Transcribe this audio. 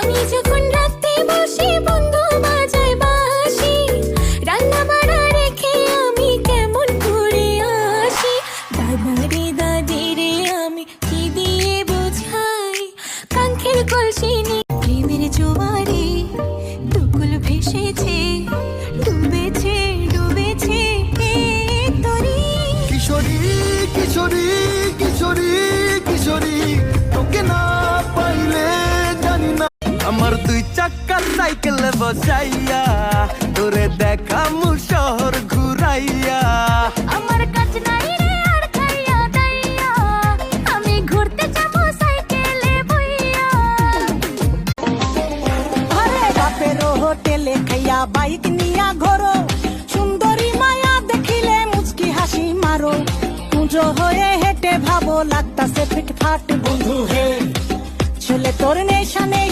আমি যখন রাতে বসে বন্ধু বাজায় বাঁশি, রান্না বাড়া রেখে আমি কেমন করে আসি। দাদারে দাদিরে আমি কি দিয়ে বোঝাই, কাঙ্ক্ষের কলসি নিয়ে প্রেমের জোয়ারে দুকুল ভেসেছে, ডুবেছে ডুবেছে এই তরি। কিশোরী কিশোরী কিশোরী কিশোরী, তোকে না পাইলে জানি না। আমার দুই চাক্কার সাইকেল বসাইয়া তোরে দেখামু শহর ঘুরাইয়া। আমার কাছে নাই রে আর খাইয়া দাইয়া, আমি ঘুরতে যাবো সাইকেলে বইয়া। আরে বাপের হোটেলে খাইয়া বাইক নিয়া ঘোরো, সুন্দরী মায়া দেখিলে মুচকি হাসি মারো। পুজো হয়ে হেঁটে ভাবো লাগতাছে ফিটফাট বন্ধু হে, ছেলে তোর নেশা নেই